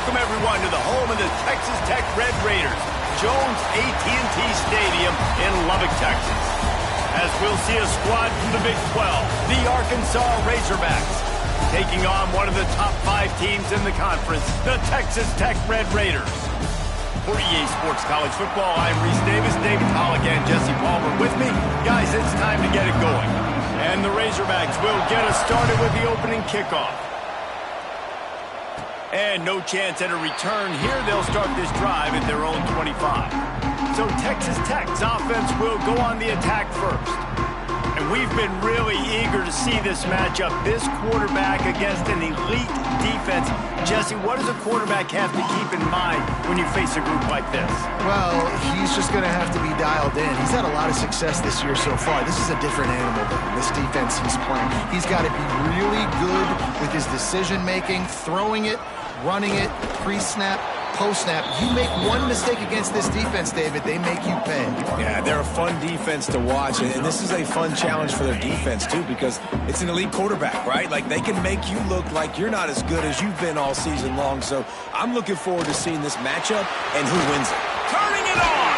Welcome, everyone, to the home of the Texas Tech Red Raiders, Jones AT&T Stadium in Lubbock, Texas. As we'll see a squad from the Big 12, the Arkansas Razorbacks, taking on one of the top 5 teams in the conference, the Texas Tech Red Raiders. For EA Sports College Football, I'm Reese Davis, David Pollock, and Jesse Palmer with me. Guys, it's time to get it going. And the Razorbacks will get us started with the opening kickoff. And no chance at a return here. They'll start this drive at their own 25. So Texas Tech's offense will go on the attack first. And we've been really eager to see this matchup. This quarterback against an elite defense. Jesse, what does a quarterback have to keep in mind when you face a group like this? Well, he's just going to have to be dialed in. He's had a lot of success this year so far. This is a different animal than this defense he's playing. He's got to be really good with his decision-making, throwing it, running it, pre-snap, post-snap. You make one mistake against this defense, David, they make you pay. Yeah, they're a fun defense to watch, and this is a fun challenge for their defense, too, because it's an elite quarterback, right? Like, they can make you look like you're not as good as you've been all season long, so I'm looking forward to seeing this matchup and who wins it. Turning it on!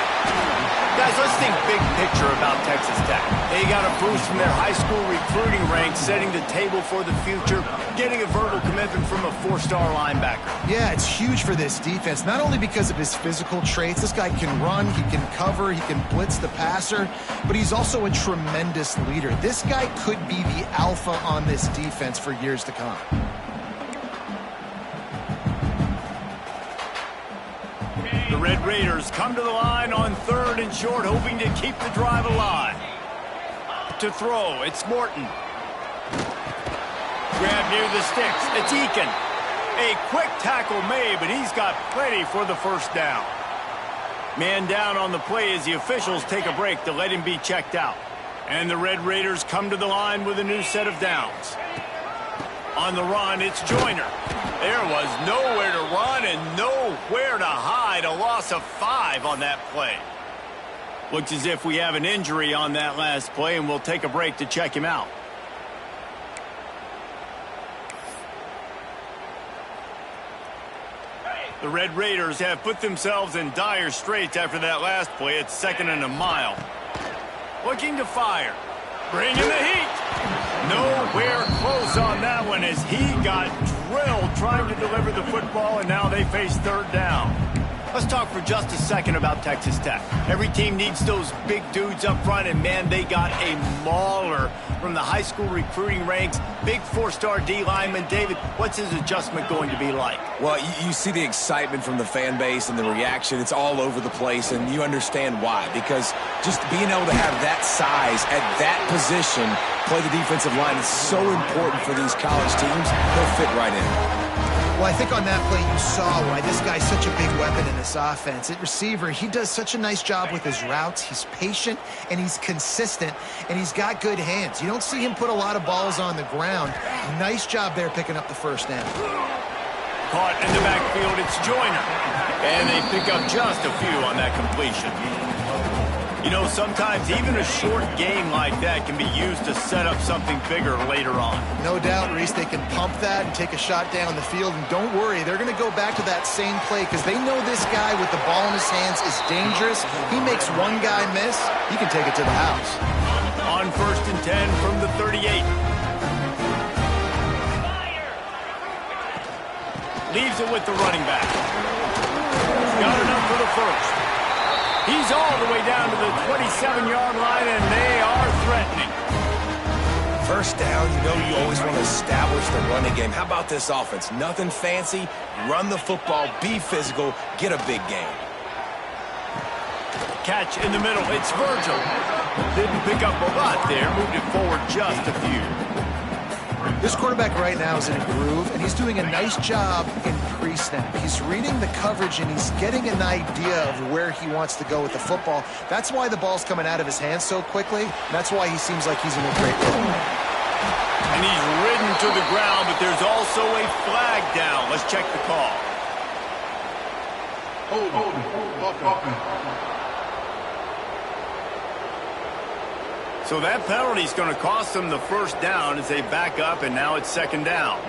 Guys, let's think big picture about Texas Tech. They got a boost from their high school recruiting ranks, setting the table for the future, getting a verbal commitment from a 4-star linebacker. Yeah, it's huge for this defense, not only because of his physical traits. This guy can run, he can cover, he can blitz the passer, but he's also a tremendous leader. This guy could be the alpha on this defense for years to come. The Red Raiders come to the line on 3rd and short, hoping to keep the drive alive. To throw, it's Morton. Grab near the sticks, it's Eakin. A quick tackle made, but he's got plenty for the first down. Man down on the play as the officials take a break to let him be checked out. And the Red Raiders come to the line with a new set of downs. On the run, it's Joyner. There was nowhere to run and nowhere to hide. A loss of 5 on that play. Looks as if we have an injury on that last play, and we'll take a break to check him out. The Red Raiders have put themselves in dire straits after that last play. It's 2nd and a mile. Looking to fire. Bringing the heat. Nowhere close on that one as he got drilled trying to deliver the football, and now they face 3rd down. Let's talk for just a second about Texas Tech. Every team needs those big dudes up front, and man, they got a mauler from the high school recruiting ranks. Big 4-star D lineman. David, what's his adjustment going to be like? Well, you see the excitement from the fan base and the reaction. It's all over the place, and you understand why. Because just being able to have that size at that position, play the defensive line, is so important for these college teams. He'll fit right in. Well, I think on that play you saw why this guy's such a big weapon in this offense. At receiver, he does such a nice job with his routes. He's patient, and he's consistent, and he's got good hands. You don't see him put a lot of balls on the ground. Nice job there picking up the first down. Caught in the backfield, it's Joyner. And they pick up just a few on that completion. You know, sometimes even a short game like that can be used to set up something bigger later on. No doubt, Reese, they can pump that and take a shot down the field. And don't worry, they're going to go back to that same play because they know this guy with the ball in his hands is dangerous. He makes one guy miss, he can take it to the house. On 1st and 10 from the 38. Leaves it with the running back. Got enough for the first. He's all the way down to the 27-yard line, and they are threatening. First down, you know you always want to establish the running game. How about this offense? Nothing fancy. Run the football, be physical, get a big gain. Catch in the middle. It's Virgil. Didn't pick up a lot there. Moved it forward just a few. This quarterback right now is in a groove, and he's doing a nice job in pre-snap. He's reading the coverage, and he's getting an idea of where he wants to go with the football. That's why the ball's coming out of his hands so quickly. That's why he seems like he's in a great role. And he's ridden to the ground, but there's also a flag down. Let's check the call. So that penalty is going to cost them the first down as they back up, and now it's 2nd down.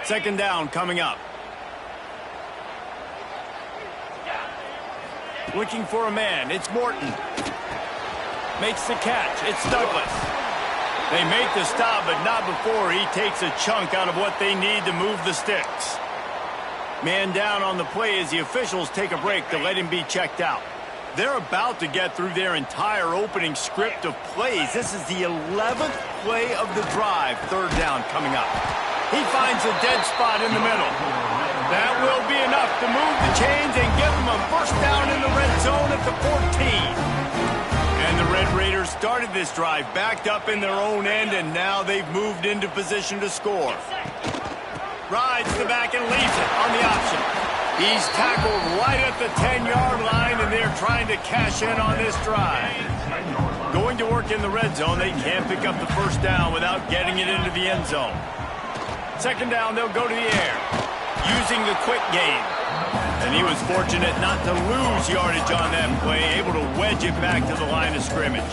Second down coming up. Looking for a man. It's Morton. Makes the catch. It's Douglas. They make the stop, but not before he takes a chunk out of what they need to move the sticks. Man down on the play as the officials take a break to let him be checked out. They're about to get through their entire opening script of plays. This is the 11th play of the drive. Third down coming up. He finds a dead spot in the middle. That will be enough to move the chains and give them a first down in the red zone at the 14. And the Red Raiders started this drive backed up in their own end, and now they've moved into position to score. Rides the back and leaves it on the option. He's tackled right at the 10-yard line, and they're trying to cash in on this drive. Going to work in the red zone, they can't pick up the first down without getting it into the end zone. Second down, they'll go to the air, using the quick game. And he was fortunate not to lose yardage on that play, able to wedge it back to the line of scrimmage.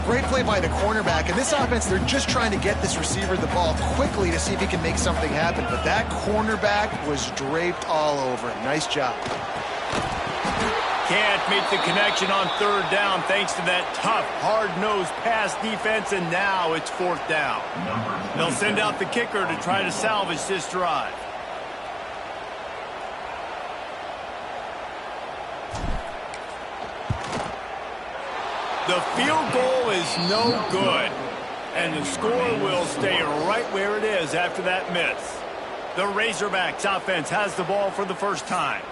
Great play by the cornerback. In this offense, they're just trying to get this receiver the ball quickly to see if he can make something happen. But that cornerback was draped all over him. Nice job. Can't make the connection on third down thanks to that tough, hard-nosed pass defense, and now it's fourth down. They'll send out the kicker to try to salvage this drive. The field goal is no good, and the score will stay right where it is after that miss. The Razorbacks offense has the ball for the first time.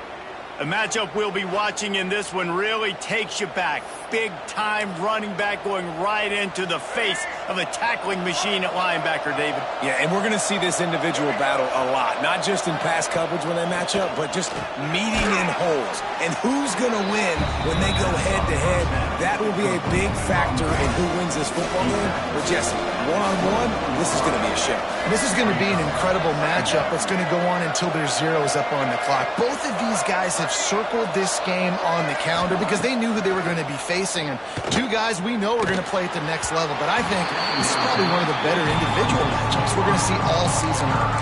A matchup we'll be watching in this one really takes you back. Big-time running back going right into the face of a tackling machine at linebacker, David. Yeah, and we're going to see this individual battle a lot. Not just in pass coverage when they match up, but just meeting in holes. And who's going to win when they go head-to-head? That will be a big factor in who wins this football game. But, Jesse, one-on-one, this is going to be a show. This is going to be an incredible matchup that's going to go on until there's zeros up on the clock. Both of these guys have circled this game on the calendar because they knew who they were going to be facing. And two guys we know are going to play at the next level. But I think this is probably one of the better individual matchups we're going to see all season long.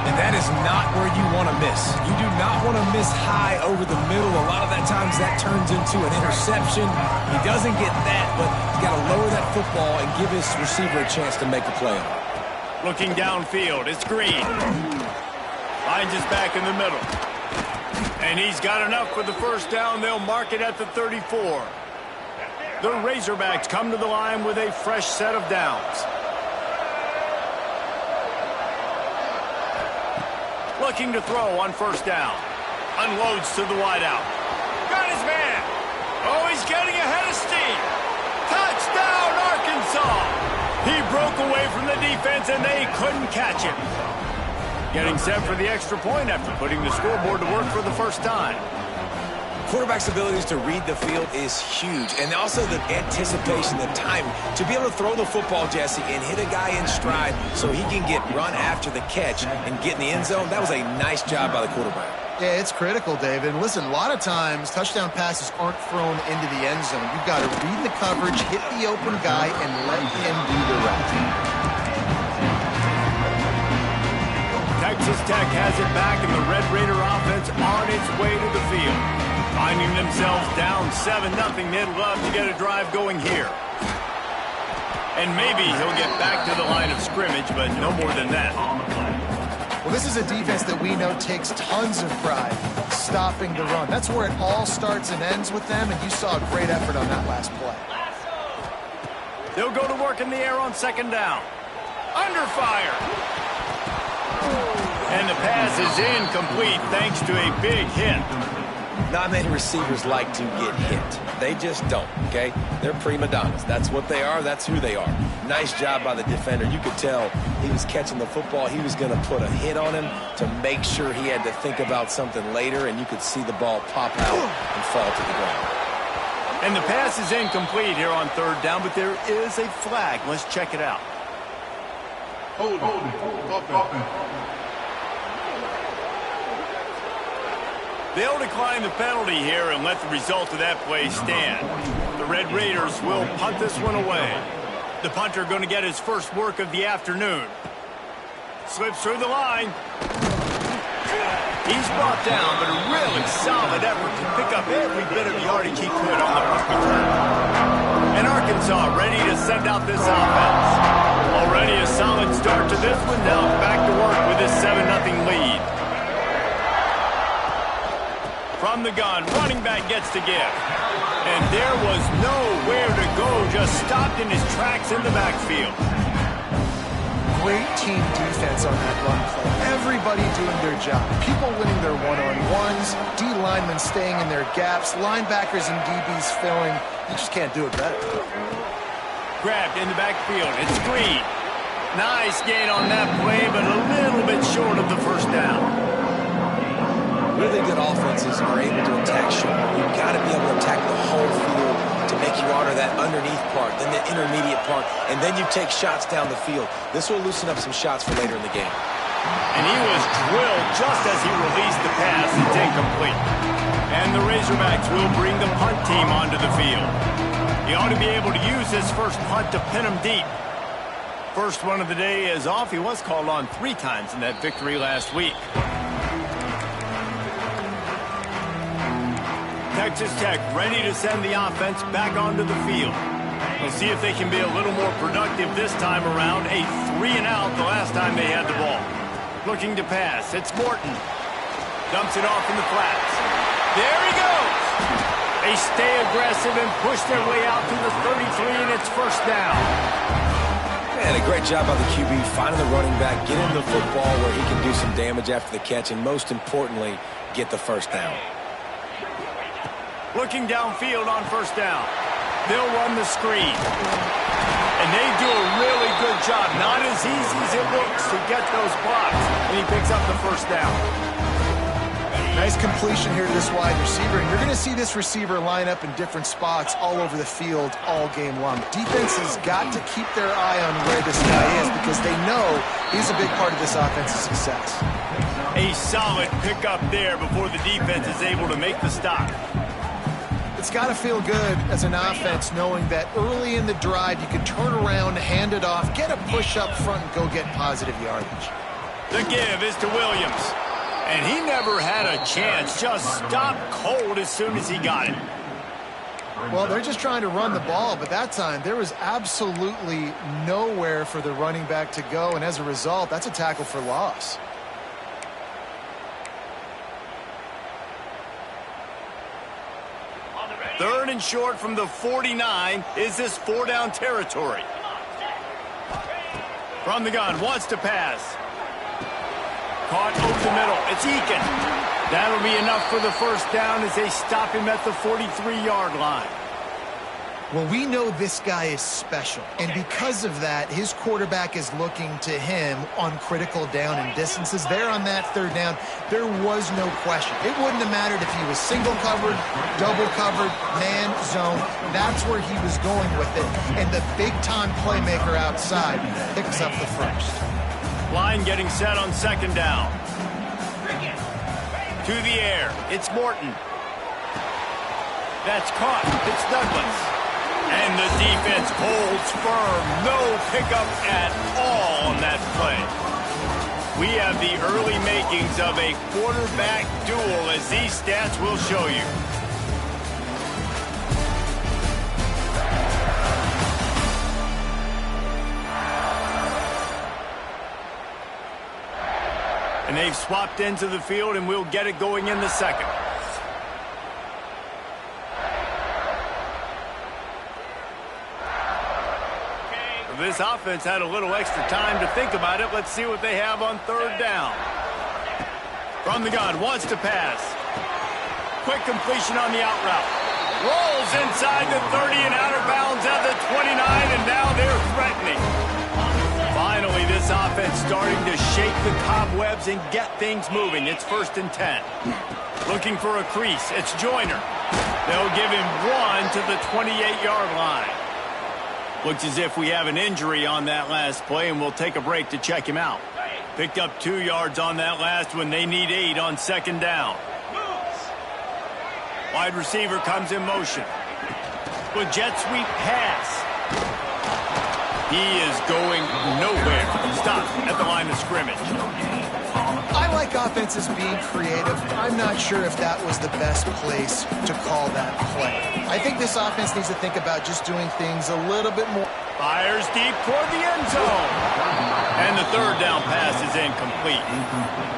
And that is not where you want to miss. You do not want to miss high over the middle. A lot of that times that turns into an interception. He doesn't get that, but he's got to lower that football and give his receiver a chance to make a play on it. Looking downfield, it's Green. Finds his back in the middle. And he's got enough for the first down. They'll mark it at the 34. The Razorbacks come to the line with a fresh set of downs. Looking to throw on first down. Unloads to the wideout. Got his man. Oh, he's getting ahead of steam. Touchdown, Arkansas. He broke away from the defense, and they couldn't catch him. Getting set for the extra point after putting the scoreboard to work for the first time. Quarterback's abilities to read the field is huge, and also the anticipation, the time to be able to throw the football, Jesse, and hit a guy in stride so he can get run after the catch and get in the end zone. That was a nice job by the quarterback. Yeah, it's critical, David. And listen, a lot of times touchdown passes aren't thrown into the end zone. You've got to read the coverage, hit the open guy, and let him do the rest. Texas Tech has it back, and the Red Raider offense on its way to the field. Finding themselves down 7-0, they'd love to get a drive going here. And maybe he'll get back to the line of scrimmage, but no more than that. Well, this is a defense that we know takes tons of pride stopping the run. That's where it all starts and ends with them, and you saw a great effort on that last play. They'll go to work in the air on second down. Under fire. And the pass is incomplete thanks to a big hit. Not many receivers like to get hit. They just don't, okay? They're prima donnas. That's what they are. That's who they are. Nice job by the defender. You could tell he was catching the football. He was going to put a hit on him to make sure he had to think about something later, and you could see the ball pop out and fall to the ground. And the pass is incomplete here on third down, but there is a flag. Let's check it out. Hold it. They'll decline the penalty here and let the result of that play stand. The Red Raiders will punt this one away. The punter going to get his first work of the afternoon. Slips through the line. He's brought down, but a really solid effort to pick up every bit of yardage he could on the punt return. And Arkansas ready to send out this offense. Already a solid start to this one. Now back to work with this 7-0 lead. From the gun, running back gets to give. And there was nowhere to go, just stopped in his tracks in the backfield. Great team defense on that run play. Everybody doing their job. People winning their one-on-ones, D linemen staying in their gaps, linebackers and DBs filling. You just can't do it better. Grabbed in the backfield. It's Green. Nice gain on that play, but a little bit short of the first down. Really good offenses are able to attack short. You've got to be able to attack the whole field to make you honor that underneath part, then the intermediate part, and then you take shots down the field. This will loosen up some shots for later in the game. And he was drilled just as he released the pass. It's incomplete. And the Razorbacks will bring the punt team onto the field. He ought to be able to use his first punt to pin him deep. First one of the day is off. He was called on 3 times in that victory last week. Texas Tech ready to send the offense back onto the field. We'll see if they can be a little more productive this time around. A 3-and-out the last time they had the ball. Looking to pass. It's Morton. Dumps it off in the flats. There he goes. They stay aggressive and push their way out to the 33, and it's first down. And a great job by the QB finding the running back, getting the football where he can do some damage after the catch, and most importantly, get the first down. Looking downfield on first down. They'll run the screen. And they do a really good job. Not as easy as it looks to get those blocks. And he picks up the first down. Nice completion here to this wide receiver. And you're going to see this receiver line up in different spots all over the field all game long. Defense has got to keep their eye on where this guy is because they know he's a big part of this offense's success. A solid pickup there before the defense is able to make the stop. It's got to feel good as an offense knowing that early in the drive you can turn around, hand it off, get a push up front, and go get positive yardage. The give is to Williams. And he never had a chance, just stopped cold as soon as he got it. Well, they're just trying to run the ball, but that time there was absolutely nowhere for the running back to go, and as a result, that's a tackle for loss. Third and short from the 49. Is this 4-down territory? From the gun, wants to pass. Caught over the middle. It's Eakin. That'll be enough for the first down as they stop him at the 43-yard line. Well, we know this guy is special, and because of that, his quarterback is looking to him on critical down and distances. There on that third down, there was no question. It wouldn't have mattered if he was single covered, double covered, man, zone. That's where he was going with it, and the big-time playmaker outside picks up the first. Line getting set on second down. To the air, it's Morton. That's caught. It's Douglas. And the defense holds firm. No pickup at all on that play. We have the early makings of a quarterback duel, as these stats will show you. And they've swapped into the field, and we'll get it going in the second. This offense had a little extra time to think about it. Let's see what they have on third down. From the gun, wants to pass. Quick completion on the out route. Rolls inside the 30 and out of bounds at the 29, and now they're threatening. Finally, this offense starting to shake the cobwebs and get things moving. It's 1st and 10. Looking for a crease. It's Joyner. They'll give him 1 to the 28-yard line. Looks as if we have an injury on that last play, and we'll take a break to check him out. Picked up 2 yards on that last one. They need 8 on second down. Wide receiver comes in motion. With jet sweep pass. He is going nowhere. Stop at the line of scrimmage. I like offenses being creative. I'm not sure if that was the best place to call that play. I think this offense needs to think about just doing things a little bit more. Fires deep toward the end zone. And the third down pass is incomplete.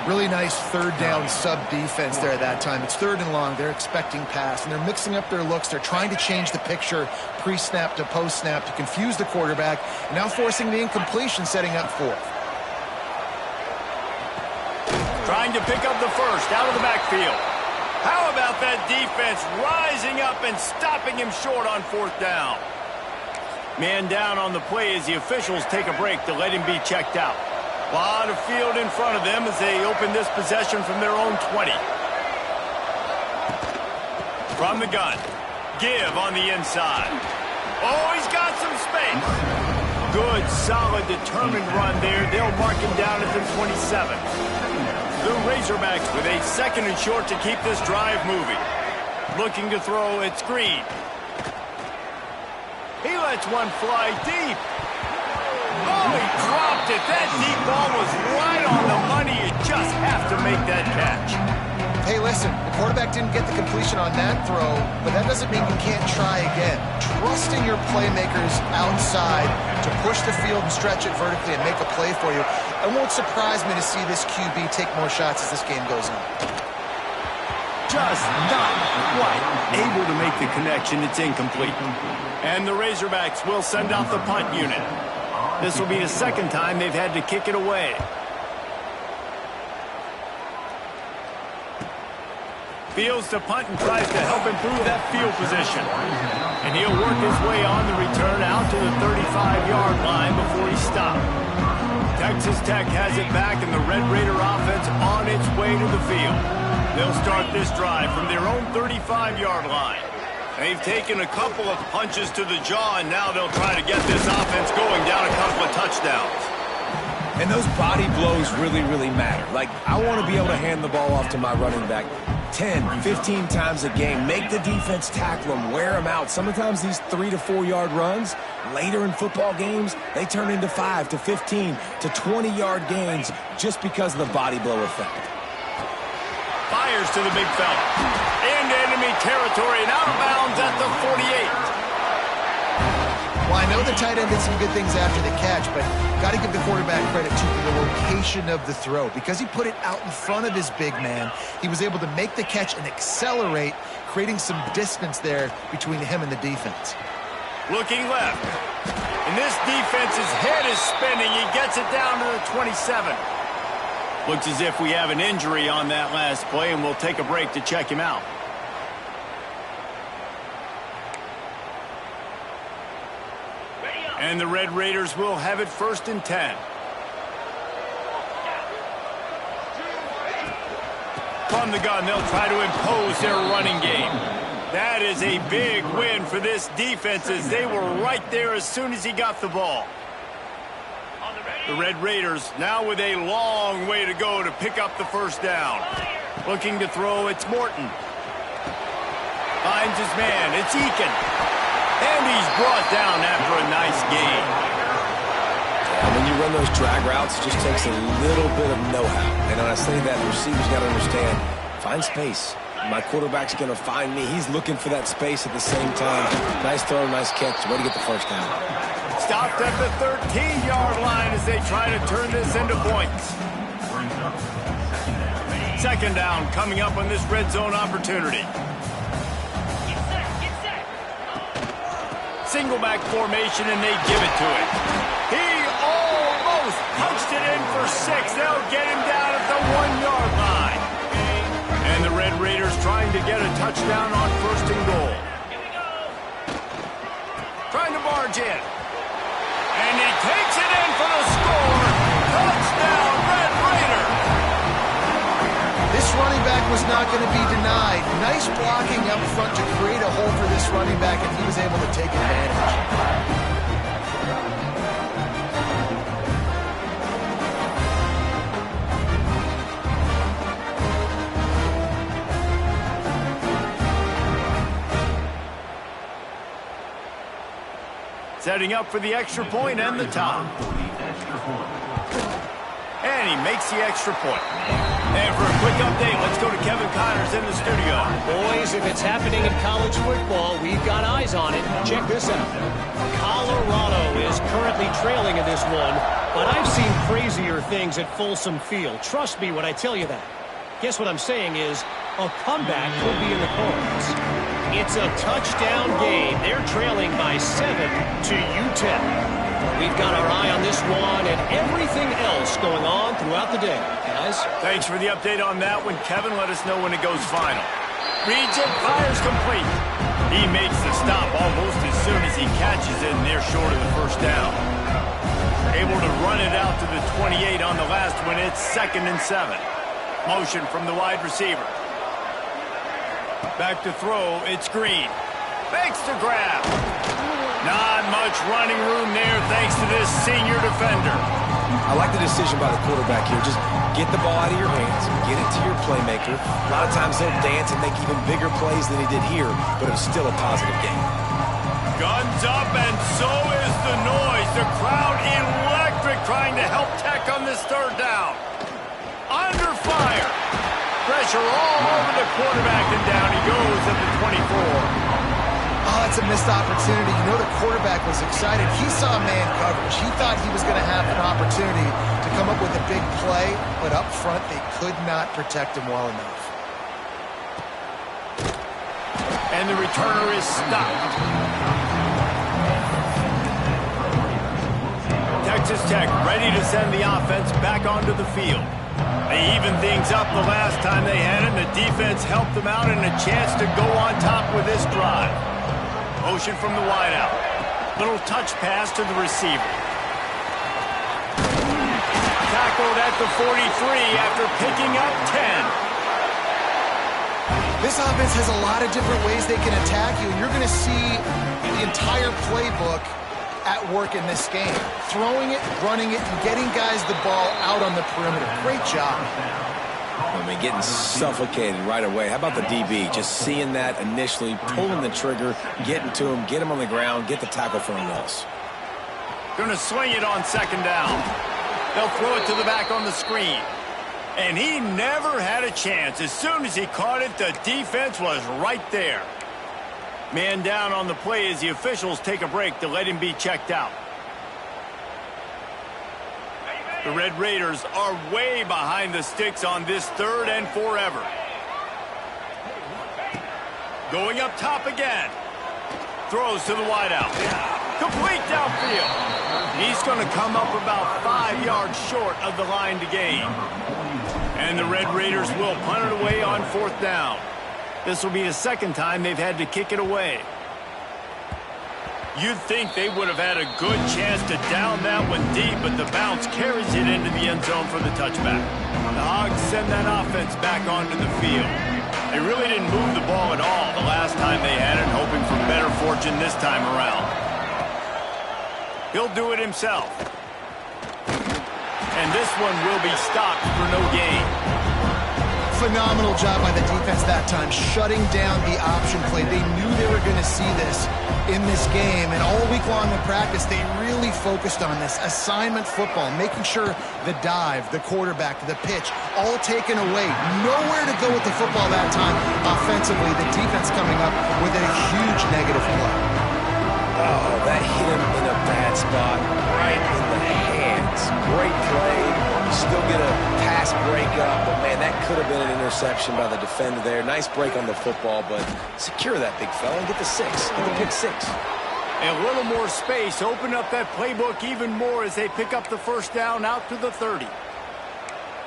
Really nice third down sub defense there at that time. It's third and long. They're expecting pass, and they're mixing up their looks. They're trying to change the picture pre-snap to post-snap to confuse the quarterback, and now forcing the incompletion, setting up fourth. Trying to pick up the first out of the backfield. How about that defense rising up and stopping him short on fourth down? Man down on the play as the officials take a break to let him be checked out. A lot of field in front of them as they open this possession from their own 20. From the gun. Give on the inside. Oh, he's got some space. Good, solid, determined run there. They'll mark him down at the 27. The Razorbacks with a second and short to keep this drive moving. Looking to throw, it's Green. He lets one fly deep. Oh, he dropped it. That deep ball was right on the money. You just have to make that catch. Hey, listen, the quarterback didn't get the completion on that throw, but that doesn't mean you can't try again. Trusting your playmakers outside to push the field and stretch it vertically and make a play for you. It won't surprise me to see this QB take more shots as this game goes on. Just not quite able to make the connection. It's incomplete. And the Razorbacks will send out the punt unit. This will be the second time they've had to kick it away. Fields to punt and tries to help improve that field position. And he'll work his way on the return out to the 35-yard line before he stopped. Texas Tech has it back, and the Red Raider offense on its way to the field. They'll start this drive from their own 35-yard line. They've taken a couple of punches to the jaw, and now they'll try to get this offense going down a couple of touchdowns. And those body blows really, really matter. Like, I want to be able to hand the ball off to my running back 10, 15 times a game. Make the defense tackle them, wear them out. Sometimes these 3 to 4 yard runs, later in football games, they turn into 5 to 15 to 20-yard gains just because of the body blow effect. Fires to the big fella. Into enemy territory and out of bounds at the 48. Well, I know the tight end did some good things after the catch, but got to give the quarterback credit to the location of the throw. Because he put it out in front of his big man, he was able to make the catch and accelerate, creating some distance there between him and the defense. Looking left. And this defense's head is spinning. He gets it down to the 27. Looks as if we have an injury on that last play, and we'll take a break to check him out. And the Red Raiders will have it 1st and 10. From the gun, they'll try to impose their running game. That is a big win for this defense as they were right there as soon as he got the ball. The Red Raiders now with a long way to go to pick up the first down. Looking to throw, it's Morton. Finds his man, it's Eakin. And he's brought down after a nice gain. Yeah, when you run those drag routes, it just takes a little bit of know-how. And when I say that, the receiver's got to understand, find space. My quarterback's going to find me. He's looking for that space at the same time. Nice throw, nice catch. Way to get the first down. Stopped at the 13-yard line as they try to turn this into points. Second down coming up on this red zone opportunity. Single back formation, and they give it to him. He almost punched it in for 6. They'll get him down at the 1-yard line. And the Red Raiders trying to get a touchdown on 1st and goal. Trying to barge in. And he takes it in for the score. Touchdown, Red Raider. This running back was not going to be denied. Nice blocking up front to create a hole for this running back, and he was able to take advantage. Setting up for the extra point and the top. And he makes the extra point. And for a quick update, let's go to Kevin Connors in the studio. Boys, if it's happening in college football, we've got eyes on it. Check this out. Colorado is currently trailing in this one, but I've seen crazier things at Folsom Field. Trust me when I tell you that. Guess what I'm saying is a comeback could be in the cards. It's a touchdown game. They're trailing by 7 to U10. We've got our eye on this one and everything else going on throughout the day. Guys? Thanks for the update on that one. Kevin, let us know when it goes final. Reads it, fires complete. He makes the stop almost as soon as he catches it, and they're short of the first down. Able to run it out to the 28 on the last one. It's 2nd and 7. Motion from the wide receiver. Back to throw. It's Green. Makes the grab. Not much running room there thanks to this senior defender. I like the decision by the quarterback here. Just get the ball out of your hands, get it to your playmaker. A lot of times they'll dance and make even bigger plays than he did here, but it was still a positive game. Guns up, and so is the noise. The crowd electric, trying to help Tech on this 3rd down. Under fire. Pressure all over the quarterback, and down he goes at the 24. Oh, that's a missed opportunity. You know the quarterback was excited. He saw man coverage. He thought he was going to have an opportunity to come up with a big play, but up front they could not protect him well enough. And the returner is stopped. Texas Tech ready to send the offense back onto the field. They evened things up the last time they had it, and the defense helped them out, and a chance to go on top with this drive. Motion from the wideout. Little touch pass to the receiver. Tackled at the 43 after picking up 10. This offense has a lot of different ways they can attack you, and you're going to see the entire playbook at work in this game. Throwing it, running it, and getting guys the ball out on the perimeter. Great job. I mean, getting suffocated right away. How about the DB? Just seeing that initially, pulling the trigger, getting to him, get him on the ground, get the tackle for a loss. Going to swing it on 2nd down. They'll throw it to the back on the screen. And he never had a chance. As soon as he caught it, the defense was right there. Man down on the play as the officials take a break to let him be checked out. The Red Raiders are way behind the sticks on this 3rd and forever. Going up top again. Throws to the wideout. Complete downfield. He's going to come up about 5 yards short of the line to gain. And the Red Raiders will punt it away on 4th down. This will be the 2nd time they've had to kick it away. You'd think they would have had a good chance to down that one deep, but the bounce carries it into the end zone for the touchback. The Hogs send that offense back onto the field. They really didn't move the ball at all the last time they had it, hoping for better fortune this time around. He'll do it himself. And this one will be stopped for no gain. Phenomenal job by the defense that time, shutting down the option play. They knew they were going to see this in this game, and all week long in practice, they really focused on this assignment football, making sure the dive, the quarterback, the pitch, all taken away. Nowhere to go with the football that time offensively. The defense coming up with a huge negative play. Oh, that hit him in a bad spot, right in the hands. Great play. You still get a pass break up, but man, that could have been an interception by the defender there. Nice break on the football, but secure that big fella and get the 6. Get the pick 6. And a little more space. Open up that playbook even more as they pick up the 1st down out to the 30.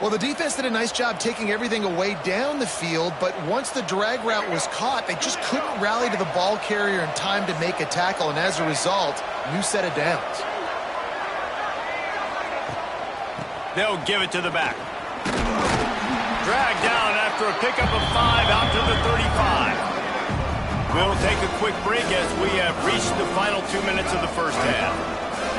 Well, the defense did a nice job taking everything away down the field, but once the drag route was caught, they just couldn't rally to the ball carrier in time to make a tackle, and as a result, new set of downs. They'll give it to the back. Dragged down after a pickup of 5 out to the 35. We'll take a quick break as we have reached the final 2 minutes of the 1st half.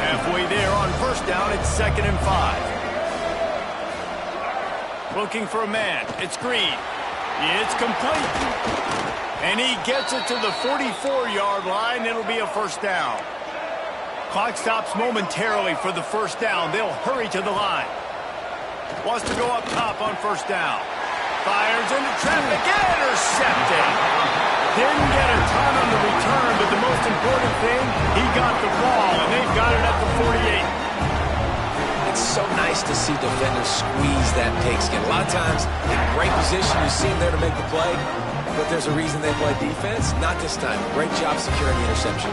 Halfway there on 1st down, it's 2nd and 5. Looking for a man. It's Green. It's complete. And he gets it to the 44-yard line. It'll be a 1st down. Clock stops momentarily for the first down. They'll hurry to the line. Wants to go up top on first down. Fires into traffic. Intercepted. Didn't get a ton on the return, but the most important thing, he got the ball, and they've got it at the 48. It's so nice to see defenders squeeze that pigskin. A lot of times, in great position, you see them there to make the play, but there's a reason they play defense. Not this time. Great job securing the interception.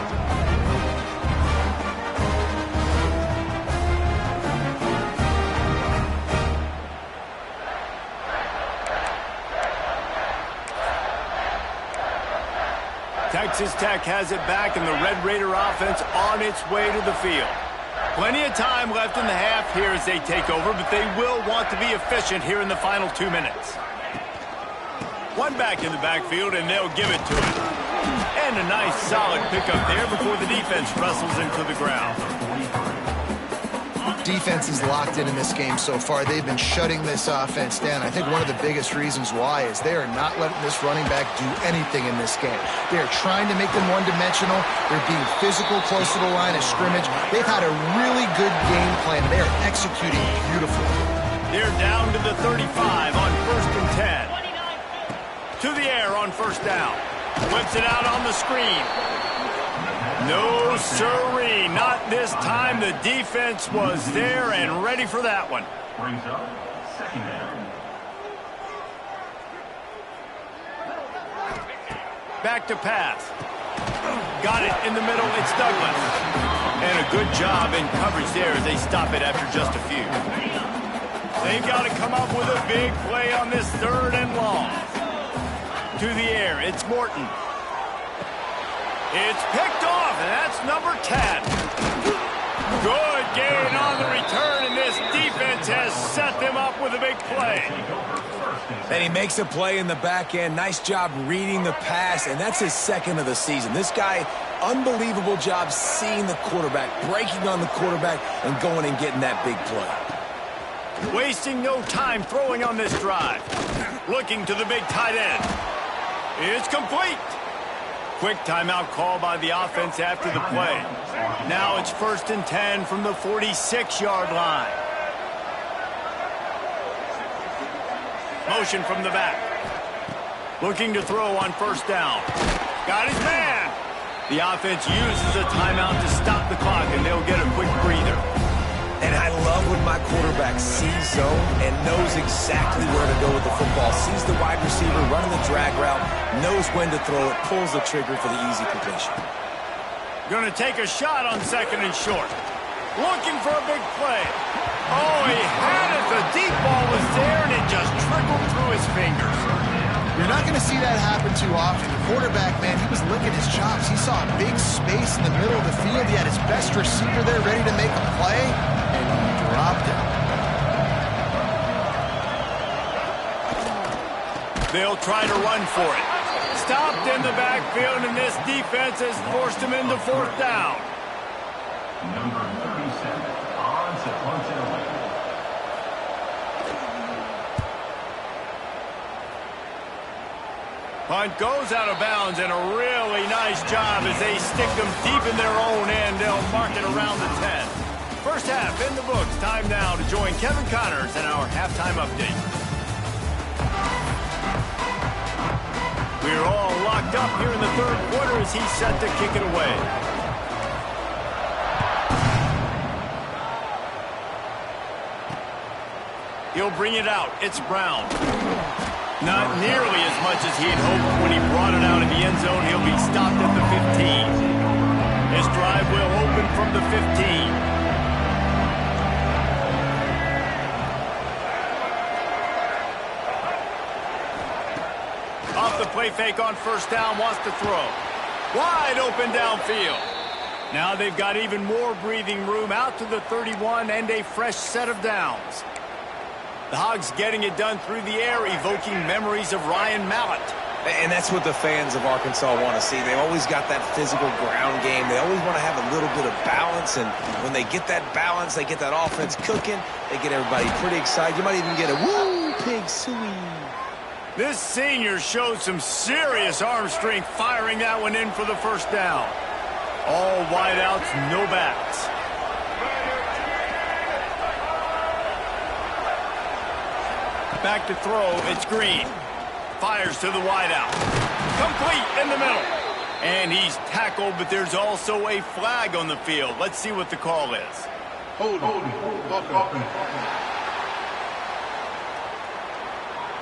Texas Tech has it back, and the Red Raider offense on its way to the field. Plenty of time left in the half here as they take over, but they will want to be efficient here in the final 2 minutes. One back in the backfield, and they'll give it to him. And a nice, solid pickup there before the defense wrestles into the ground. Defense is locked in this game so far. They've been shutting this offense down. I think one of the biggest reasons why is they are not letting this running back do anything in this game. They are trying to make them one-dimensional. They're being physical close to the line of scrimmage. They've had a really good game plan. They are executing beautifully. They're down to the 35 on 1st and 10. To the air on first down. Whips it out on the screen. No, sirree, not this time. The defense was there and ready for that one. Brings up second down. Back to pass. Got it in the middle. It's Douglas. And a good job in coverage there as they stop it after just a few. They've got to come up with a big play on this 3rd and long. To the air, it's Morton. It's picked off, and that's number 10. Good gain on the return, and this defense has set them up with a big play. And he makes a play in the back end. Nice job reading the pass, and that's his 2nd of the season. This guy, unbelievable job seeing the quarterback, breaking on the quarterback, and going and getting that big play. Wasting no time throwing on this drive. Looking to the big tight end. It's complete. Quick timeout call by the offense after the play. Now it's 1st and 10 from the 46-yard line. Motion from the back. Looking to throw on first down. Got his man. The offense uses a timeout to stop the clock, and they'll get a quick breather. And I love when my quarterback sees zone and knows exactly where to go with the football. Sees the wide receiver running the drag route, knows when to throw it, pulls the trigger for the easy completion. Going to take a shot on 2nd and short. Looking for a big play. Oh, he had it. The deep ball was there, and it just trickled through his fingers. You're not going to see that happen too often. The quarterback, man, he was licking his chops. He saw a big space in the middle of the field. He had his best receiver there ready to make a play, and he dropped it. They'll try to run for it. Stopped in the backfield, and this defense has forced him into 4th down. Number 37, on to punt it away. Punt goes out of bounds, and a really nice job as they stick them deep in their own end. They'll mark it around the 10. First half in the books. Time now to join Kevin Connors in our halftime update. We're all locked up here in the 3rd quarter as he's set to kick it away. He'll bring it out. It's Brown. Not nearly as much as he had hoped when he brought it out in the end zone. He'll be stopped at the 15. His drive will open from the 15. Off the play fake on first down, wants to throw. Wide open downfield. Now they've got even more breathing room out to the 31 and a fresh set of downs. The Hogs getting it done through the air, evoking memories of Ryan Mallett. And that's what the fans of Arkansas want to see. They've always got that physical ground game. They always want to have a little bit of balance, and when they get that balance, they get that offense cooking, they get everybody pretty excited. You might even get a woo, pig suey. This senior showed some serious arm strength firing that one in for the first down. All wideouts, no backs. Back to throw, it's Green. Fires to the wideout. Complete in the middle. And he's tackled, but there's also a flag on the field. Let's see what the call is. Hold.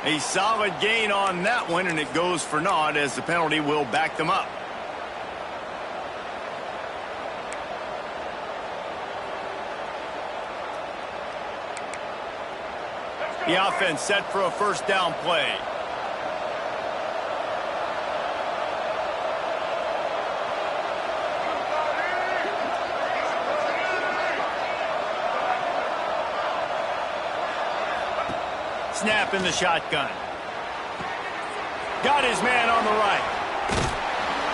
A solid gain on that one, and it goes for naught as the penalty will back them up. The offense set for a first down play. Snap in the shotgun. Got his man on the right.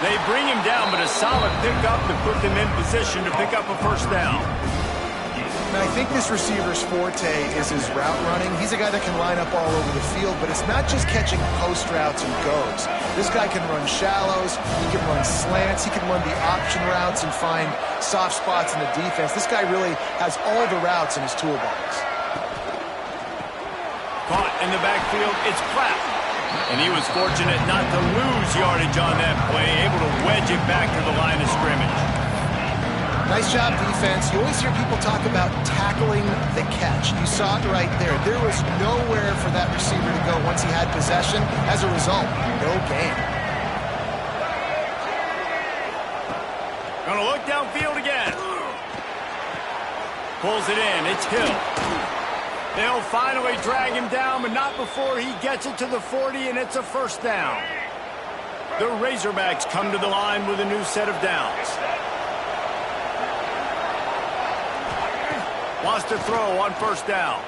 They bring him down, but a solid pickup to put them in position to pick up a first down. And I think this receiver's forte is his route running. He's a guy that can line up all over the field, but it's not just catching post routes and goes. This guy can run shallows, he can run slants, he can run the option routes and find soft spots in the defense. This guy really has all the routes in his toolbox. Caught in the backfield, it's Platt. And he was fortunate not to lose yardage on that play, able to wedge it back to the line of scrimmage. Nice job, defense. You always hear people talk about tackling the catch. You saw it right there. There was nowhere for that receiver to go once he had possession. As a result, no gain. Gonna look downfield again. Pulls it in, it's Hill. They'll finally drag him down, but not before he gets it to the 40, and it's a first down. The Razorbacks come to the line with a new set of downs. Wants to throw on first down.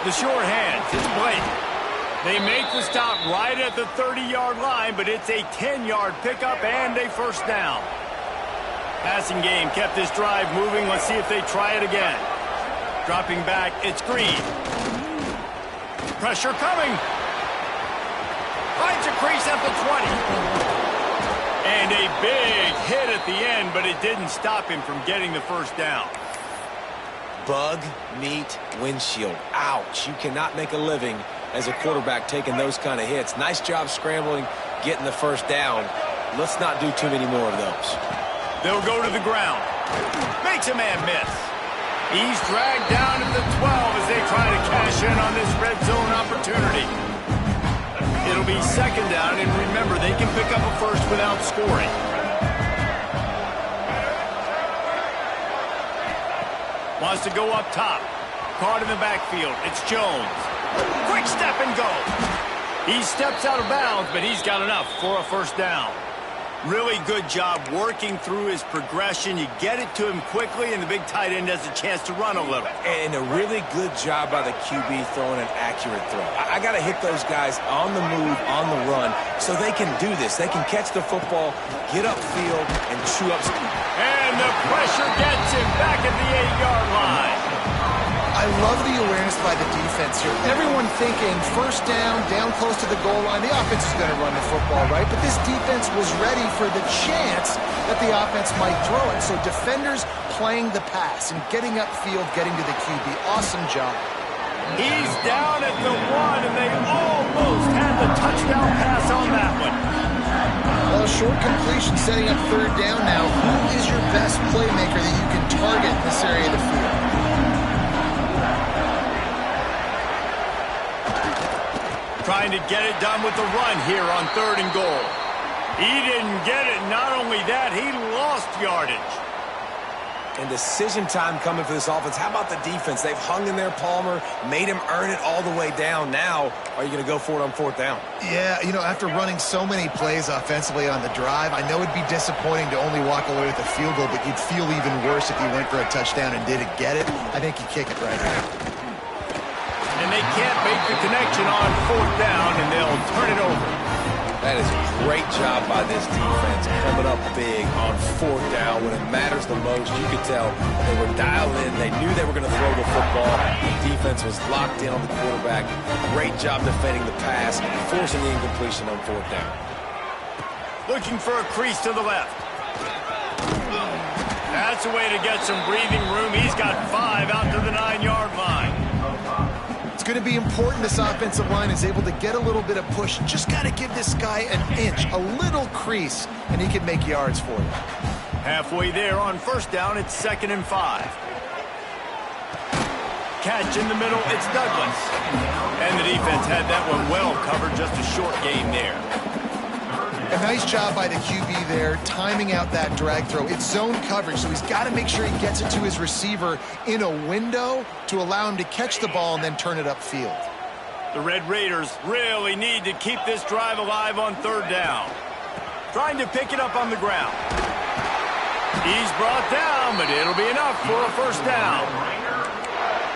The short hands, it's Blake. They make the stop right at the 30-yard line, but it's a 10-yard pickup and a first down. Passing game kept this drive moving. Let's see if they try it again. Dropping back, it's Green. Pressure coming. Finds a crease at the 20. And a big hit at the end, but it didn't stop him from getting the first down. Bug, meat, windshield. Ouch. You cannot make a living as a quarterback taking those kind of hits. Nice job scrambling, getting the first down. Let's not do too many more of those. They'll go to the ground. Makes a man miss. He's dragged down at the 12 as they try to cash in on this red zone opportunity. It'll be second down, and remember, they can pick up a first without scoring. Wants to go up top. Caught in the backfield. It's Jones. Quick step and go. He steps out of bounds, but he's got enough for a first down. Really good job working through his progression. You get it to him quickly, and the big tight end has a chance to run a little. And a really good job by the QB throwing an accurate throw. I got to hit those guys on the move, on the run, so they can do this. They can catch the football, get upfield, and chew up speed. And the pressure gets him back at the 8-yard line. I love the awareness by the defense here. Everyone thinking first down close to the goal line. The offense is going to run the football, right? But this defense was ready for the chance that the offense might throw it. So defenders playing the pass and getting upfield, getting to the QB. Awesome job. He's down at the 1, and they almost had the touchdown pass on that one. Well, short completion setting up third down now. Who is your best playmaker that you can target in this area of the field? Trying to get it done with the run here on 3rd and goal. He didn't get it. Not only that, he lost yardage. And decision time coming for this offense. How about the defense? They've hung in there, Palmer, made him earn it all the way down. Now, are you going to go for it on 4th down? Yeah, you know, after running so many plays offensively on the drive, I know it'd be disappointing to only walk away with a field goal, but you'd feel even worse if you went for a touchdown and didn't get it. I think you kick it right here. And they can't make the connection on 4th down, and they'll turn it over. That is a great job by this defense, coming up big on 4th down when it matters the most. You could tell they were dialed in. They knew they were going to throw the football. The defense was locked in on the quarterback. Great job defending the pass, forcing the incompletion on 4th down. Looking for a crease to the left. That's a way to get some breathing room. He's got 5 out to the 9-yard line. It's going to be important this offensive line is able to get a little bit of push. Just got to give this guy an inch, a little crease, and he can make yards for you. Halfway there on first down, it's 2nd and 5. Catch in the middle, it's Douglas. And the defense had that one well covered, just a short gain there. A nice job by the QB there, timing out that drag throw. It's zone coverage, so he's got to make sure he gets it to his receiver in a window to allow him to catch the ball and then turn it upfield. The Red Raiders really need to keep this drive alive on 3rd down. Trying to pick it up on the ground. He's brought down, but it'll be enough for a first down.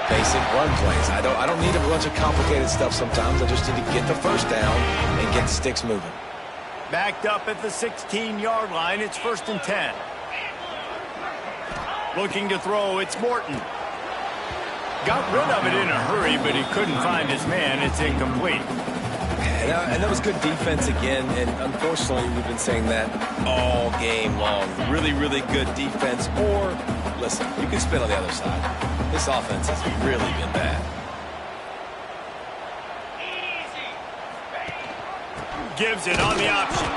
Basic run plays. I don't need a bunch of complicated stuff sometimes. I just need to get the first down and get the sticks moving. Backed up at the 16-yard line, it's 1st and 10. Looking to throw, it's Morton. Got rid of it in a hurry, but he couldn't find his man. It's incomplete. And that was good defense again, and unfortunately we've been saying that all game long. Really, really good defense, or, listen, you can spin on the other side. This offense has really been bad. Gives it on the option.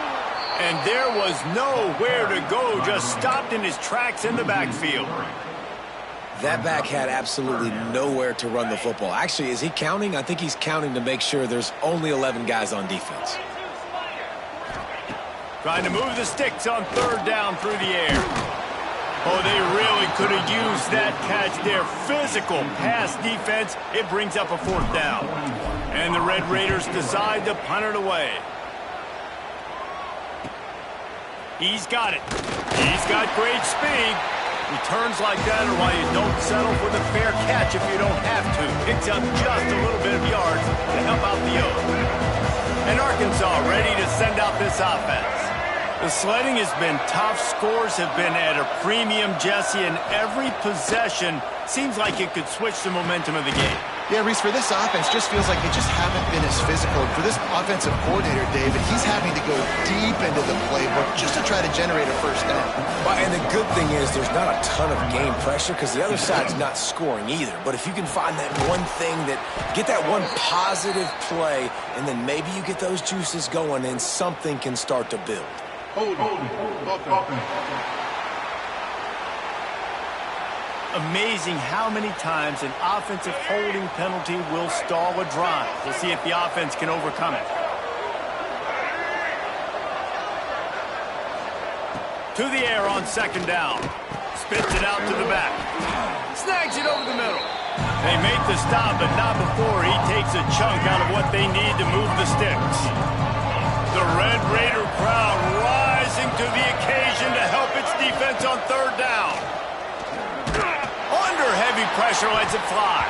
And there was nowhere to go, just stopped in his tracks in the backfield. That back had absolutely nowhere to run the football. Actually, is he counting? I think he's counting to make sure there's only 11 guys on defense. Trying to move the sticks on 3rd down through the air. Oh, they really could have used that catch there. Physical pass defense. It brings up a 4th down. And the Red Raiders decide to punt it away. He's got it. He's got great speed. Returns like that are why you don't settle for the fair catch if you don't have to. Picks up just a little bit of yards to help out the O's. And Arkansas ready to send out this offense. The sledding has been tough. Scores have been at a premium, Jesse, and every possession seems like it could switch the momentum of the game. Yeah, Reese, for this offense, just feels like they just haven't been as physical. For this offensive coordinator, David, he's having to go deep into the playbook just to try to generate a first down. Well, and the good thing is there's not a ton of game pressure because the other side's not scoring either. But if you can find that one thing get that one positive play, and then maybe you get those juices going and something can start to build. Amazing how many times an offensive holding penalty will stall a drive. We'll see if the offense can overcome it. To the air on 2nd down. Spits it out to the back. Snags it over the middle. They make the stop, but not before he takes a chunk out of what they need to move the sticks. The Red Raider crowd rising to the occasion to help its defense on 3rd down. Under heavy pressure, lets it fly.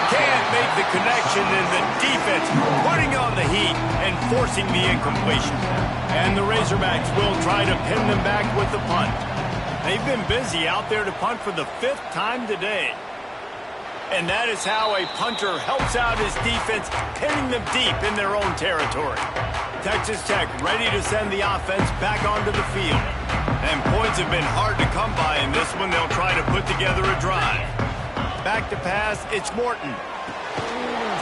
Can't make the connection, and the defense putting on the heat and forcing the incompletion. And the Razorbacks will try to pin them back with the punt. They've been busy out there to punt for the 5th time today. And that is how a punter helps out his defense, pinning them deep in their own territory. Texas Tech ready to send the offense back onto the field. And points have been hard to come by in this one. They'll try to put together a drive. Back to pass, it's Morton.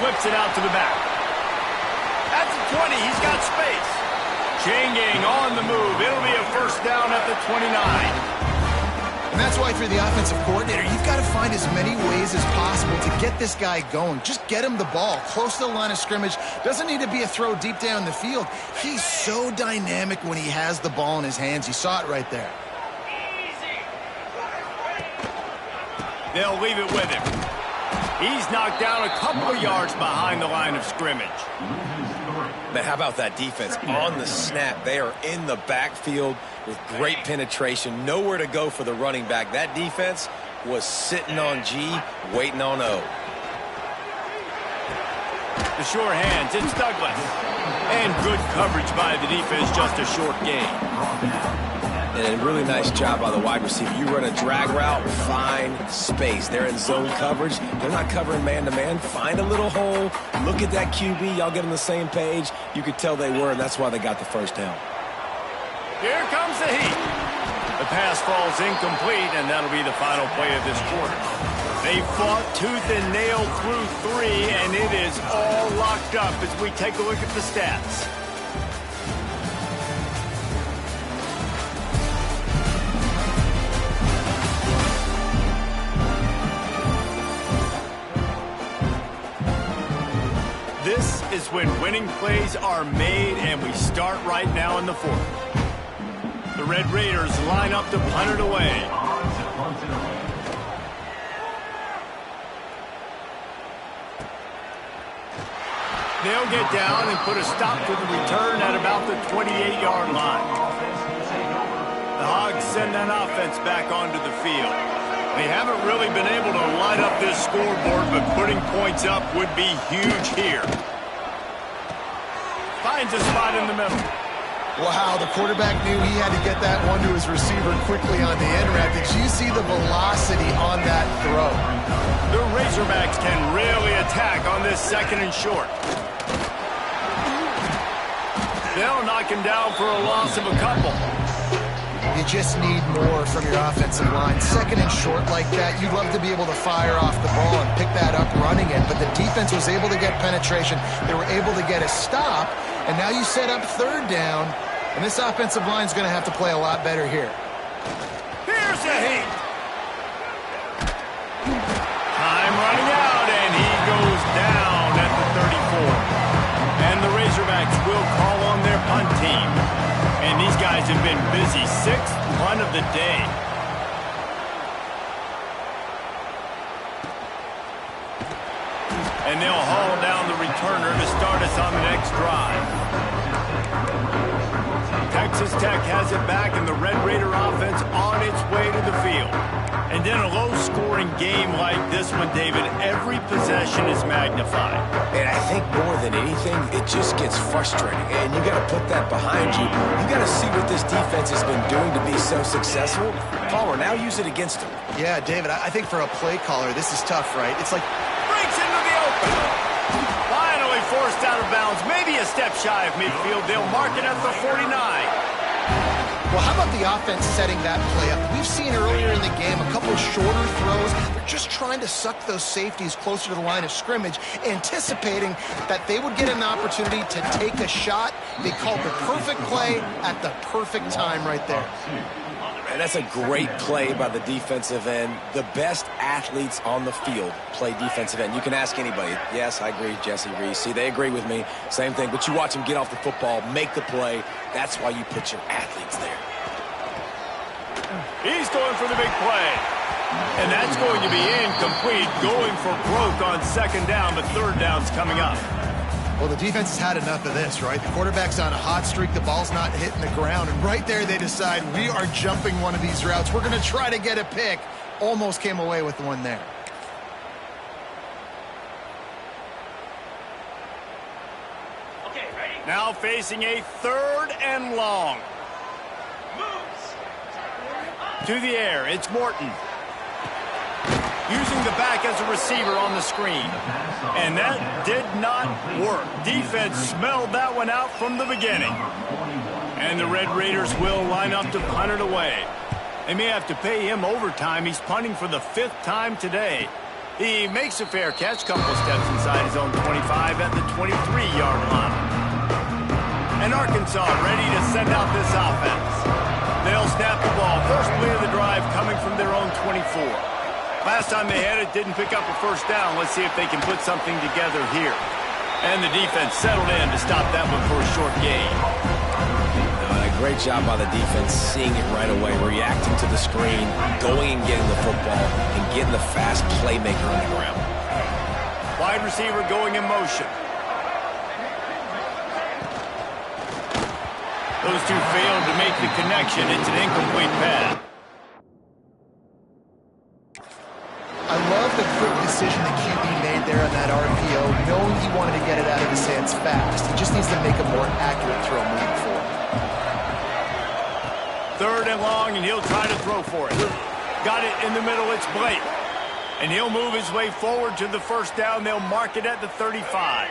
Flips it out to the back. At the 20, he's got space. Chain gang on the move. It'll be a first down at the 29. And that's why for the offensive coordinator, you've got to find as many ways as possible to get this guy going. Just get him the ball close to the line of scrimmage. Doesn't need to be a throw deep down the field. He's so dynamic when he has the ball in his hands. You saw it right there. They'll leave it with him. He's knocked down a couple of yards behind the line of scrimmage. Man, how about that defense? On the snap, they are in the backfield with great penetration. Nowhere to go for the running back. That defense was sitting on G, waiting on O. The sure hands, it's Douglas. And good coverage by the defense, just a short gain. And a really nice job by the wide receiver. You run a drag route, find space. They're in zone coverage. They're not covering man-to-man. Find a little hole. Look at that QB. Y'all get on the same page. You could tell they were, and that's why they got the first down. Here comes the heat. The pass falls incomplete, and that'll be the final play of this quarter. They fought tooth and nail through 3, and it is all locked up as we take a look at the stats. This is when winning plays are made, and we start right now in the 4th. The Red Raiders line up to punt it away. They'll get down and put a stop to the return at about the 28-yard line. The Hogs send that offense back onto the field. They haven't really been able to light up this scoreboard, but putting points up would be huge here. Finds a spot in the middle. Wow, the quarterback knew he had to get that one to his receiver quickly on the end route. Did you see the velocity on that throw? The Razorbacks can really attack on this 2nd and short. They'll knock him down for a loss of a couple. You just need more from your offensive line. 2nd and short like that, you'd love to be able to fire off the ball and pick that up running it, but the defense was able to get penetration. They were able to get a stop, and now you set up 3rd down, and this offensive line is going to have to play a lot better here. Here's the heat. Time running out, and he goes down at the 34. And the Razorbacks will call on their punt team. And these guys have been busy. 6th punt of the day. And they'll haul down the returner to start us on the next drive. Texas Tech has it back, and the Red Raider offense on its way to the field. And in a low-scoring game like this one, David, every possession is magnified. And I think more than anything, it just gets frustrating. And you got to put that behind you. You got to see what this defense has been doing to be so successful. Palmer, now use it against them. Yeah, David, I think for a play caller, this is tough, right? It's like breaks into the open. Finally forced out of bounds. Maybe a step shy of midfield. They'll mark it at the 49. Well, how about the offense setting that play up? We've seen earlier in the game a couple shorter throws. They're just trying to suck those safeties closer to the line of scrimmage, anticipating that they would get an opportunity to take a shot. They called the perfect play at the perfect time right there. And that's a great play by the defensive end. The best athletes on the field play defensive end. You can ask anybody. Yes, I agree, Jesse Reese. See, they agree with me. Same thing. But you watch them get off the football, make the play. That's why you put your athletes there. He's going for the big play. And that's going to be incomplete. Going for broke on 2nd down, but 3rd down's coming up. Well, the defense has had enough of this, right? The quarterback's on a hot streak. The ball's not hitting the ground. And right there, they decide, we are jumping one of these routes. We're going to try to get a pick. Almost came away with the one there. Okay, ready? Now facing a 3rd and long. To the air, it's Morton. Using the back as a receiver on the screen. And that did not work. Defense smelled that one out from the beginning. And the Red Raiders will line up to punt it away. They may have to pay him overtime. He's punting for the 5th time today. He makes a fair catch, couple steps inside his own 25 at the 23-yard line. And Arkansas ready to send out this offense. They'll snap the ball. First play of the drive coming from their own 24. Last time they had it, didn't pick up a 1st down. Let's see if they can put something together here. And the defense settled in to stop that one for a short gain. A great job by the defense, seeing it right away, reacting to the screen, going and getting the football, and getting the fast playmaker on the ground. Wide receiver going in motion. Those two failed to make the connection. It's an incomplete pass. I love the quick decision that QB made there on that RPO, knowing he wanted to get it out of his hands fast. He just needs to make a more accurate throw moving forward. 3rd and long, and he'll try to throw for it. Got it in the middle, it's Blake. And he'll move his way forward to the 1st down. They'll mark it at the 35.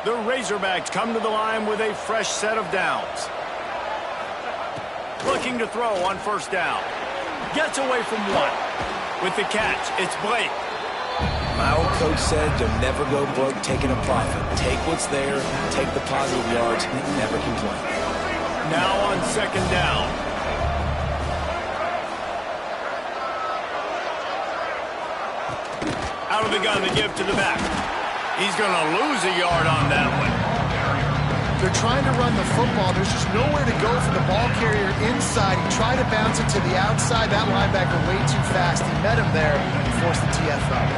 The Razorbacks come to the line with a fresh set of downs. Looking to throw on first down. Gets away from one. With the catch, it's Blake. My old coach said you'll never go broke taking a profit. Take what's there, take the positive yards, and never complain. Now on second down. Out of the gun to give to the back. He's going to lose a yard on that one. They're trying to run the football. There's just nowhere to go for the ball carrier inside. He tried to bounce it to the outside. That linebacker way too fast. He met him there and forced the TFL.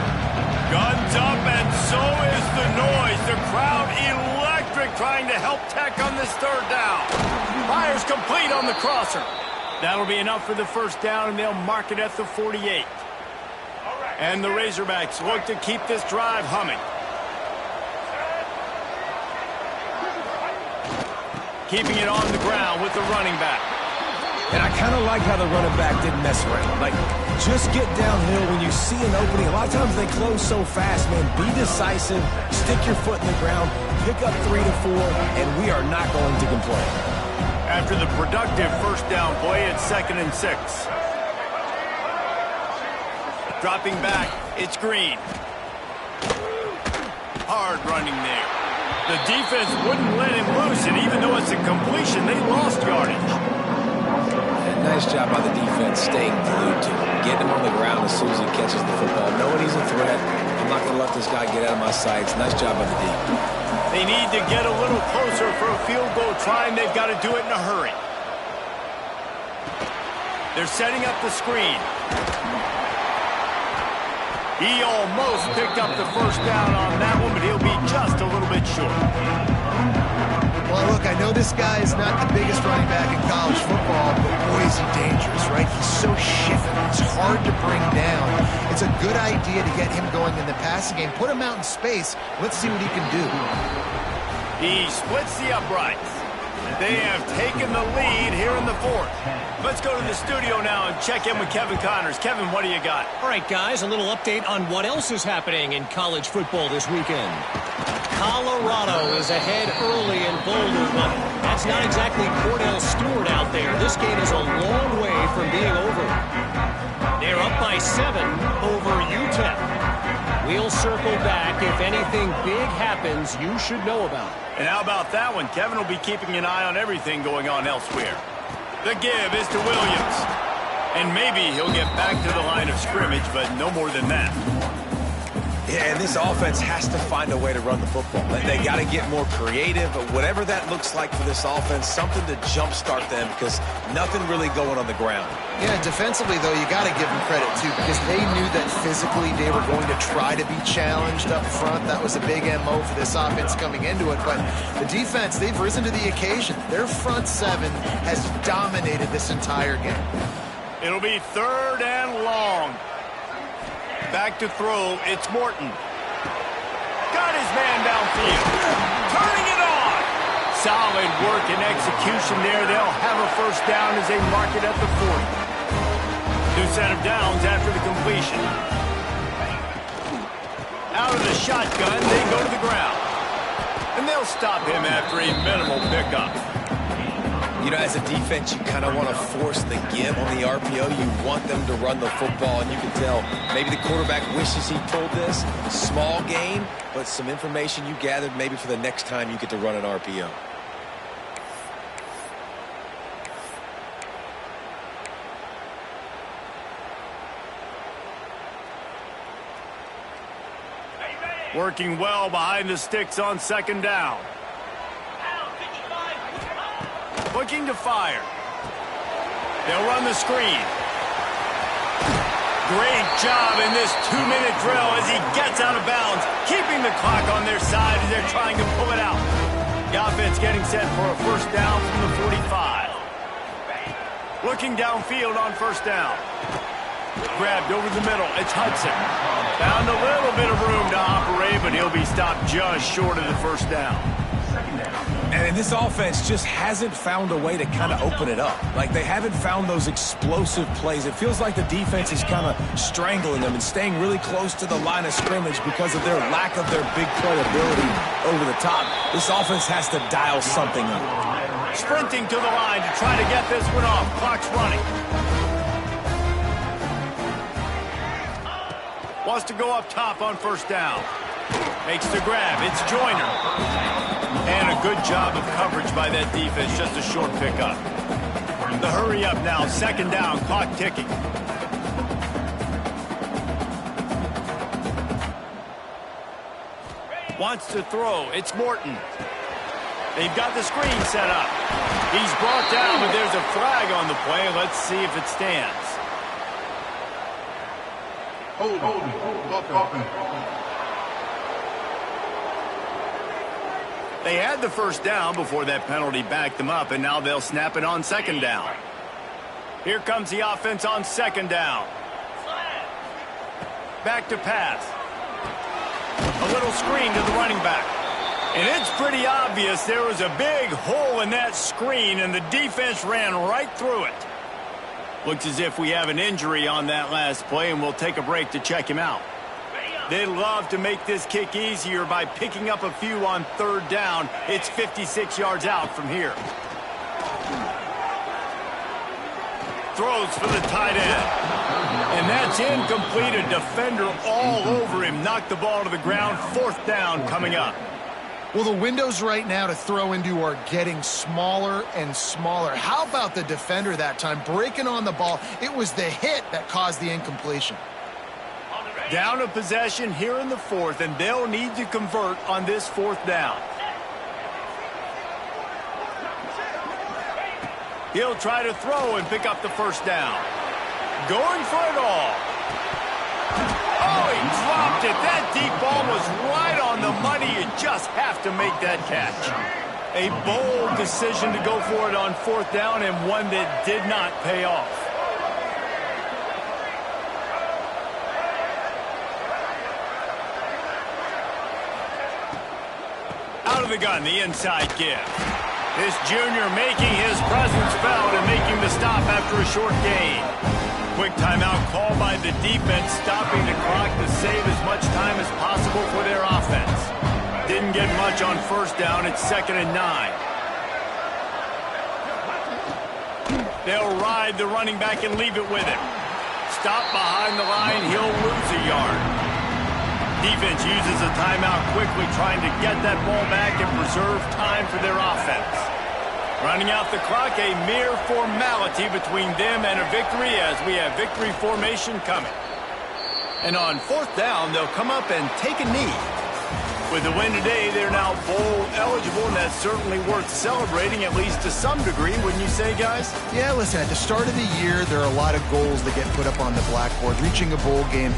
Guns up, and so is the noise. The crowd electric, trying to help Tech on this third down. Fires complete on the crosser. That'll be enough for the first down, and they'll mark it at the 48. And the Razorbacks look to keep this drive humming. Keeping it on the ground with the running back. And I kind of like how the running back didn't mess around. Like, just get downhill when you see an opening. A lot of times they close so fast, man. Be decisive, stick your foot in the ground, pick up 3 to 4, and we are not going to complain. After the productive first down play, it's 2nd and 6. Dropping back, it's Green. Hard running there. The defense wouldn't let him loose, and even though it's a completion, they lost yardage. Nice job by the defense staying glued to him, getting him on the ground as soon as he catches the football, knowing he's a threat. I'm not going to let this guy get out of my sights. Nice job by the D. They need to get a little closer for a field goal try, and they've got to do it in a hurry. They're setting up the screen. He almost picked up the first down on that one, but he'll be just a little bit short. Well, look, I know this guy is not the biggest running back in college football, but boy, is he dangerous, right? He's so shifty. It's hard to bring down. It's a good idea to get him going in the passing game. Put him out in space. Let's see what he can do. He splits the uprights. They have taken the lead here in the 4th. Let's go to the studio now and check in with Kevin Connors. Kevin, what do you got? All right, guys, a little update on what else is happening in college football this weekend. Colorado is ahead early in Boulder, but that's not exactly Cordell Stewart out there. This game is a long way from being over. They're up by 7 over UTEP. We'll circle back. If anything big happens, you should know about it. And how about that one? Kevin will be keeping an eye on everything going on elsewhere. The give is to Williams. And maybe he'll get back to the line of scrimmage, but no more than that. Yeah, and this offense has to find a way to run the football. They got to get more creative, but whatever that looks like for this offense, something to jumpstart them because nothing really going on the ground. Yeah, defensively, though, you got to give them credit, too, because they knew that physically they were going to try to be challenged up front. That was a big MO for this offense coming into it. But the defense, they've risen to the occasion. Their front 7 has dominated this entire game. It'll be 3rd and long. Back to throw, it's Morton. Got his man downfield. Turning it on. Solid work and execution there. They'll have a first down as they mark it at the 40. New set of downs after the completion. Out of the shotgun, they go to the ground. And they'll stop him after a minimal pickup. You know, as a defense, you kind of want to force the give on the RPO. You want them to run the football, and you can tell maybe the quarterback wishes he pulled this. Small gain, but some information you gathered maybe for the next time you get to run an RPO. Working well behind the sticks on second down. Looking to fire. They'll run the screen. Great job in this 2-minute drill as he gets out of bounds, keeping the clock on their side as they're trying to pull it out. The offense getting set for a first down from the 45. Looking downfield on first down. Grabbed over the middle. It's Hudson. Found a little bit of room to operate, but he'll be stopped just short of the first down. And this offense just hasn't found a way to kind of open it up. Like, they haven't found those explosive plays. It feels like the defense is kind of strangling them and staying really close to the line of scrimmage because of their lack of their big play ability over the top. This offense has to dial something up. Sprinting to the line to try to get this one off. Clock's running. Wants to go up top on first down. Makes the grab. It's Joyner. And a good job of coverage by that defense. Just a short pickup. The hurry up now. Second down. Clock ticking. Wants to throw. It's Morton. They've got the screen set up. He's brought down, but there's a flag on the play. Let's see if it stands. They had the first down before that penalty backed them up, and now they'll snap it on second down. Here comes the offense on second down. Back to pass. A little screen to the running back. And it's pretty obvious there was a big hole in that screen, and the defense ran right through it. Looks as if we have an injury on that last play, and we'll take a break to check him out. They love to make this kick easier by picking up a few on third down. It's 56 yards out from here. Throws for the tight end. And that's incomplete. A defender all over him. Knocked the ball to the ground. Fourth down coming up. Well, the windows right now to throw into are getting smaller and smaller. How about the defender that time breaking on the ball? It was the hit that caused the incompletion. Down a possession here in the fourth, and they'll need to convert on this fourth down. He'll try to throw and pick up the first down. Going for it all. Oh, he dropped it. That deep ball was right on the money. You just have to make that catch. A bold decision to go for it on fourth down, and one that did not pay off. Out of the gun, the inside give. This junior making his presence felt and making the stop after a short gain. Quick timeout call by the defense, stopping the clock to save as much time as possible for their offense. Didn't get much on first down. It's 2nd and 9. They'll ride the running back and leave it with him. Stop behind the line. He'll lose a yard. Defense uses a timeout quickly, trying to get that ball back and preserve time for their offense. Running out the clock, a mere formality between them and a victory as we have victory formation coming. And on fourth down, they'll come up and take a knee. With the win today, they're now bowl eligible, and that's certainly worth celebrating, at least to some degree, wouldn't you say, guys? Yeah, listen, at the start of the year, there are a lot of goals that get put up on the blackboard. Reaching a bowl game,